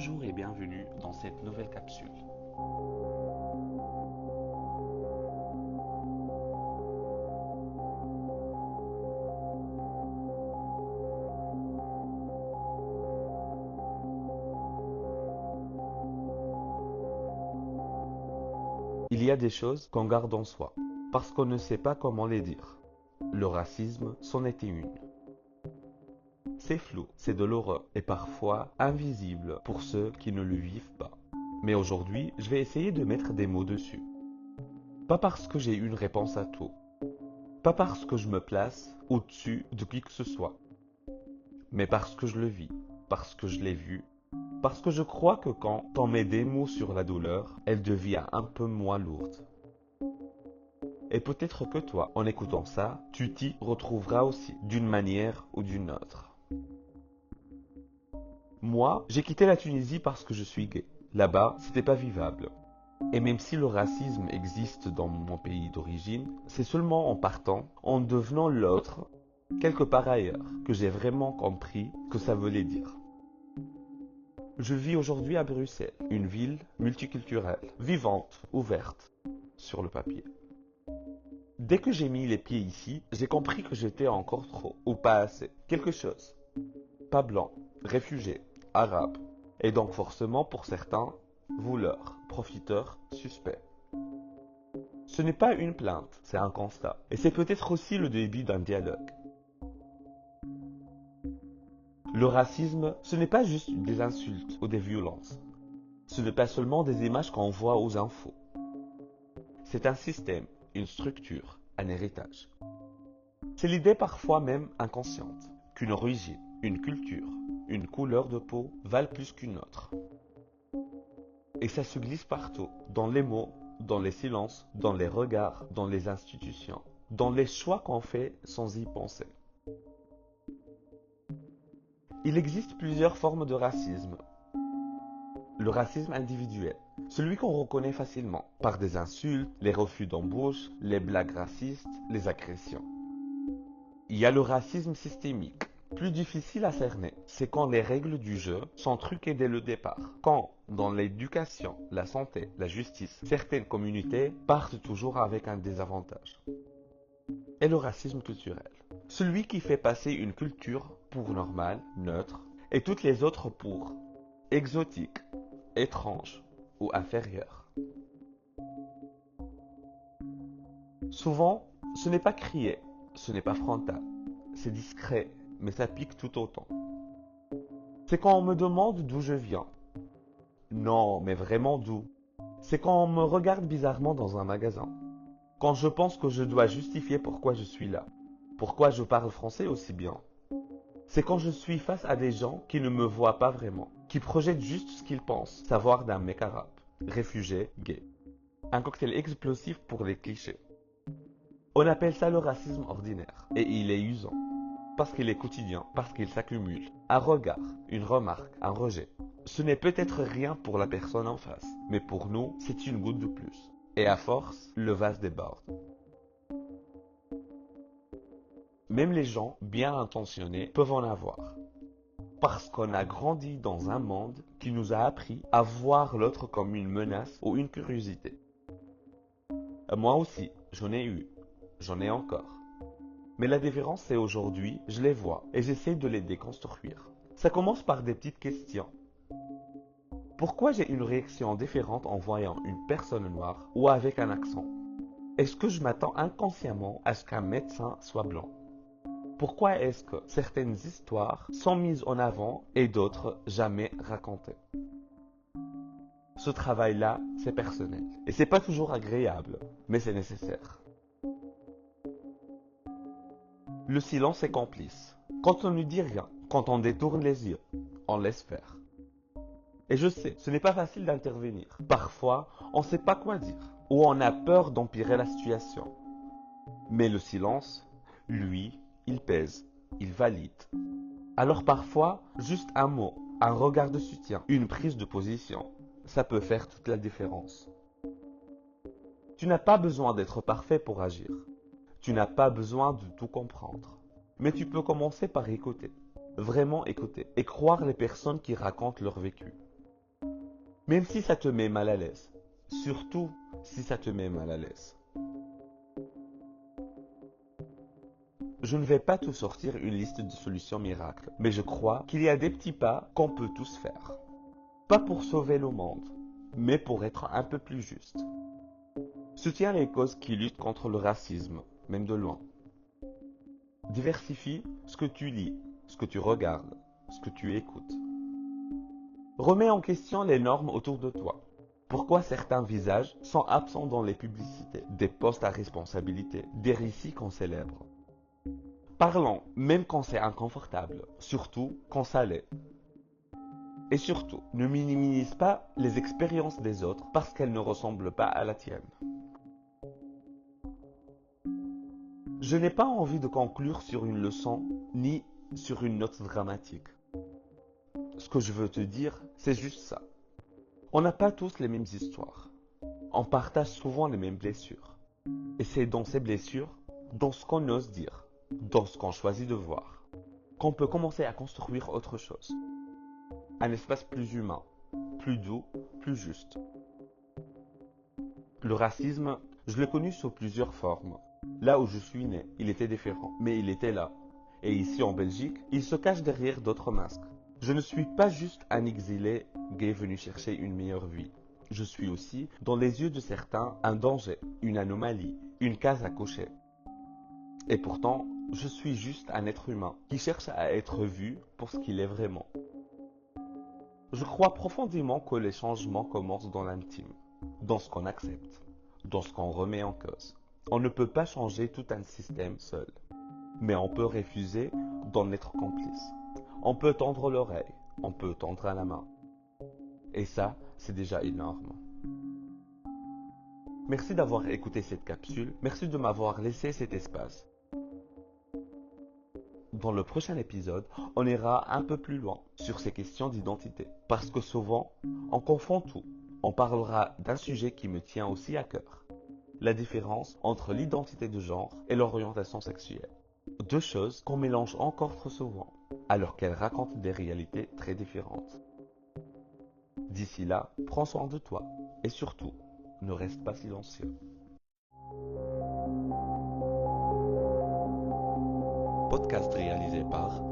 Bonjour et bienvenue dans cette nouvelle capsule. Il y a des choses qu'on garde en soi, parce qu'on ne sait pas comment les dire. Le racisme, c'en était une. C'est flou, c'est douloureux et parfois invisible pour ceux qui ne le vivent pas. Mais aujourd'hui, je vais essayer de mettre des mots dessus. Pas parce que j'ai une réponse à tout, pas parce que je me place au-dessus de qui que ce soit, mais parce que je le vis, parce que je l'ai vu, parce que je crois que quand on met des mots sur la douleur, elle devient un peu moins lourde. Et peut-être que toi, en écoutant ça, tu t'y retrouveras aussi, d'une manière ou d'une autre. Moi, j'ai quitté la Tunisie parce que je suis gay. Là-bas, c'était pas vivable. Et même si le racisme existe dans mon pays d'origine, c'est seulement en partant, en devenant l'autre, quelque part ailleurs, que j'ai vraiment compris que ça voulait dire. Je vis aujourd'hui à Bruxelles, une ville multiculturelle, vivante, ouverte, sur le papier. Dès que j'ai mis les pieds ici, j'ai compris que j'étais encore trop, ou pas assez, quelque chose. Pas blanc, réfugié, arabe, et donc forcément pour certains, voleur, profiteur, suspect. Ce n'est pas une plainte, c'est un constat, et c'est peut-être aussi le début d'un dialogue. Le racisme, ce n'est pas juste des insultes ou des violences. Ce n'est pas seulement des images qu'on voit aux infos. C'est un système, une structure, un héritage. C'est l'idée parfois même inconsciente qu'une origine, une culture, une couleur de peau valent plus qu'une autre. Et ça se glisse partout, dans les mots, dans les silences, dans les regards, dans les institutions, dans les choix qu'on fait sans y penser. Il existe plusieurs formes de racisme. Le racisme individuel, celui qu'on reconnaît facilement, par des insultes, les refus d'embauche, les blagues racistes, les agressions. Il y a le racisme systémique, plus difficile à cerner. C'est quand les règles du jeu sont truquées dès le départ. Quand, dans l'éducation, la santé, la justice, certaines communautés partent toujours avec un désavantage. Et le racisme culturel, celui qui fait passer une culture pour normale, neutre, et toutes les autres pour exotique, étrange ou inférieure. Souvent, ce n'est pas crié, ce n'est pas frontal, c'est discret, mais ça pique tout autant. C'est quand on me demande d'où je viens. Non, mais vraiment d'où? C'est quand on me regarde bizarrement dans un magasin. Quand je pense que je dois justifier pourquoi je suis là. Pourquoi je parle français aussi bien. C'est quand je suis face à des gens qui ne me voient pas vraiment, qui projettent juste ce qu'ils pensent savoir d'un mec arabe, réfugié, gay. Un cocktail explosif pour les clichés. On appelle ça le racisme ordinaire, et il est usant. Parce qu'il est quotidien, parce qu'il s'accumule. Un regard, une remarque, un rejet. Ce n'est peut-être rien pour la personne en face, mais pour nous, c'est une goutte de plus. Et à force, le vase déborde. Même les gens bien intentionnés peuvent en avoir. Parce qu'on a grandi dans un monde qui nous a appris à voir l'autre comme une menace ou une curiosité. Moi aussi, j'en ai eu, j'en ai encore. Mais la différence, c'est aujourd'hui, je les vois et j'essaie de les déconstruire. Ça commence par des petites questions. Pourquoi j'ai une réaction différente en voyant une personne noire ou avec un accent? Est-ce que je m'attends inconsciemment à ce qu'un médecin soit blanc? Pourquoi est-ce que certaines histoires sont mises en avant et d'autres jamais racontées? Ce travail-là, c'est personnel. Et c'est pas toujours agréable, mais c'est nécessaire. Le silence est complice. Quand on ne dit rien, quand on détourne les yeux, on laisse faire. Et je sais, ce n'est pas facile d'intervenir. Parfois, on ne sait pas quoi dire, ou on a peur d'empirer la situation. Mais le silence, lui, il pèse, il valide. Alors parfois, juste un mot, un regard de soutien, une prise de position, ça peut faire toute la différence. Tu n'as pas besoin d'être parfait pour agir. Tu n'as pas besoin de tout comprendre. Mais tu peux commencer par écouter. Vraiment écouter. Et croire les personnes qui racontent leur vécu. Même si ça te met mal à l'aise. Surtout si ça te met mal à l'aise. Je ne vais pas te sortir une liste de solutions miracles, mais je crois qu'il y a des petits pas qu'on peut tous faire. Pas pour sauver le monde, mais pour être un peu plus juste. Soutiens les causes qui luttent contre le racisme, même de loin. Diversifie ce que tu lis, ce que tu regardes, ce que tu écoutes. Remets en question les normes autour de toi. Pourquoi certains visages sont absents dans les publicités, des postes à responsabilité, des récits qu'on célèbre? Parlons, même quand c'est inconfortable, surtout quand ça l'est. Et surtout, ne minimise pas les expériences des autres parce qu'elles ne ressemblent pas à la tienne. Je n'ai pas envie de conclure sur une leçon ni sur une note dramatique. Ce que je veux te dire, c'est juste ça. On n'a pas tous les mêmes histoires. On partage souvent les mêmes blessures. Et c'est dans ces blessures, dans ce qu'on ose dire, dans ce qu'on choisit de voir, qu'on peut commencer à construire autre chose. Un espace plus humain, plus doux, plus juste. Le racisme, je l'ai connu sous plusieurs formes. Là où je suis né, il était différent, mais il était là. Et ici en Belgique, il se cache derrière d'autres masques. Je ne suis pas juste un exilé gay venu chercher une meilleure vie. Je suis aussi, dans les yeux de certains, un danger, une anomalie, une case à cocher. Et pourtant, je suis juste un être humain qui cherche à être vu pour ce qu'il est vraiment. Je crois profondément que les changements commencent dans l'intime, dans ce qu'on accepte, dans ce qu'on remet en cause. On ne peut pas changer tout un système seul, mais on peut refuser d'en être complice. On peut tendre l'oreille, on peut tendre la main. Et ça, c'est déjà énorme. Merci d'avoir écouté cette capsule, merci de m'avoir laissé cet espace. Dans le prochain épisode, on ira un peu plus loin sur ces questions d'identité. Parce que souvent, on confond tout. On parlera d'un sujet qui me tient aussi à cœur. La différence entre l'identité de genre et l'orientation sexuelle. Deux choses qu'on mélange encore trop souvent, alors qu'elles racontent des réalités très différentes. D'ici là, prends soin de toi et surtout, ne reste pas silencieux. Podcast réalisé par